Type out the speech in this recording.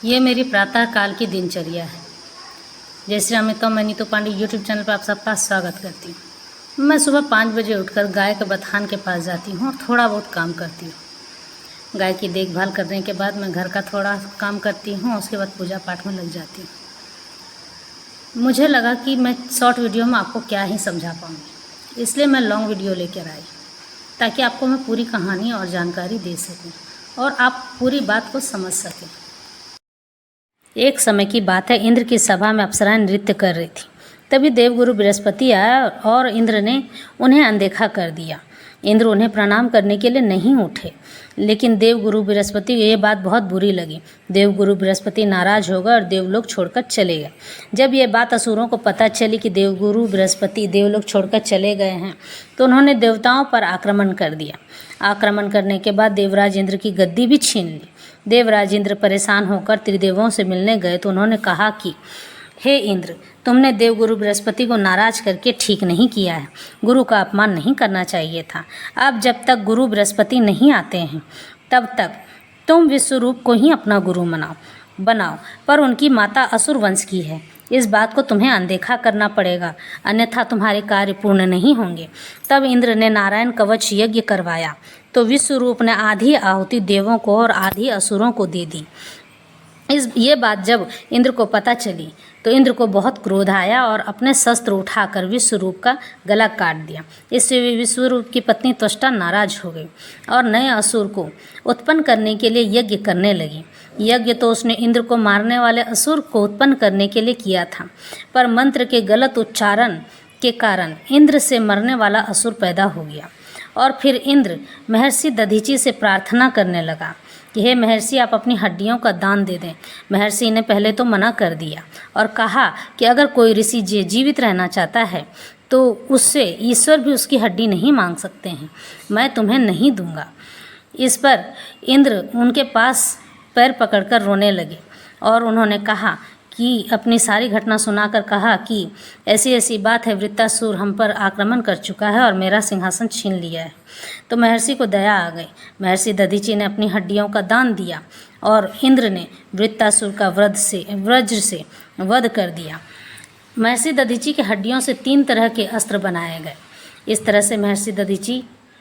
ये मेरी प्रातः काल की दिनचर्या है। जय श्री राम। तो मैं नीतू पांडे यूट्यूब चैनल पर आप सबका स्वागत करती हूँ। मैं सुबह 5 बजे उठकर गाय के बथान के पास जाती हूँ और थोड़ा बहुत काम करती हूँ। गाय की देखभाल करने के बाद मैं घर का थोड़ा काम करती हूँ, उसके बाद पूजा पाठ में लग जाती हूँ। मुझे लगा कि मैं शॉर्ट वीडियो में आपको क्या ही समझा पाऊँगी, इसलिए मैं लॉन्ग वीडियो लेकर आई, ताकि आपको मैं पूरी कहानी और जानकारी दे सकूँ और आप पूरी बात को समझ सकें। एक समय की बात है, इंद्र की सभा में अप्सराएं नृत्य कर रही थी। तभी देवगुरु बृहस्पति आया और इंद्र ने उन्हें अनदेखा कर दिया। इंद्र उन्हें प्रणाम करने के लिए नहीं उठे, लेकिन देवगुरु बृहस्पति को ये बात बहुत बुरी लगी। देवगुरु बृहस्पति नाराज हो गए और देवलोक छोड़कर चले गए। जब ये बात असुरों को पता चली कि देवगुरु बृहस्पति देवलोक छोड़कर चले गए हैं, तो उन्होंने देवताओं पर आक्रमण कर दिया। आक्रमण करने के बाद देवराज इंद्र की गद्दी भी छीन ली। देवराज इंद्र परेशान होकर त्रिदेवों से मिलने गए तो उन्होंने कहा कि हे इंद्र, तुमने देवगुरु बृहस्पति को नाराज करके ठीक नहीं किया है। गुरु का अपमान नहीं करना चाहिए था। अब जब तक गुरु बृहस्पति नहीं आते हैं, तब तक तुम विश्वरूप को ही अपना गुरु बनाओ, पर उनकी माता असुर वंश की है। इस बात को तुम्हें अनदेखा करना पड़ेगा, अन्यथा तुम्हारे कार्य पूर्ण नहीं होंगे। तब इंद्र ने नारायण कवच यज्ञ करवाया, तो विश्वरूप ने आधी आहुति देवों को और आधी असुरों को दे दी। ये बात जब इंद्र को पता चली तो इंद्र को बहुत क्रोध आया और अपने शस्त्र उठाकर विश्वरूप का गला काट दिया। इससे विश्वरूप की पत्नी त्वष्टा नाराज हो गई और नए असुर को उत्पन्न करने के लिए यज्ञ करने लगी। यज्ञ तो उसने इंद्र को मारने वाले असुर को उत्पन्न करने के लिए किया था, पर मंत्र के गलत उच्चारण के कारण इंद्र से मरने वाला असुर पैदा हो गया। और फिर इंद्र महर्षि दधीचि से प्रार्थना करने लगा कि हे महर्षि, आप अपनी हड्डियों का दान दे दें। महर्षि ने पहले तो मना कर दिया और कहा कि अगर कोई ऋषि जीवित रहना चाहता है तो उससे ईश्वर भी उसकी हड्डी नहीं मांग सकते हैं, मैं तुम्हें नहीं दूंगा। इस पर इंद्र उनके पास पैर पकड़कर रोने लगे और उन्होंने कहा कि अपनी सारी घटना सुनाकर कहा कि ऐसी ऐसी बात है, वृत्तासुर हम पर आक्रमण कर चुका है और मेरा सिंहासन छीन लिया है। तो महर्षि को दया आ गई। महर्षि दधीचि ने अपनी हड्डियों का दान दिया और इंद्र ने वृत्तासुर का वज्र से वध कर दिया। महर्षि दधीचि की हड्डियों से 3 तरह के अस्त्र बनाए गए। इस तरह से महर्षि दधीचि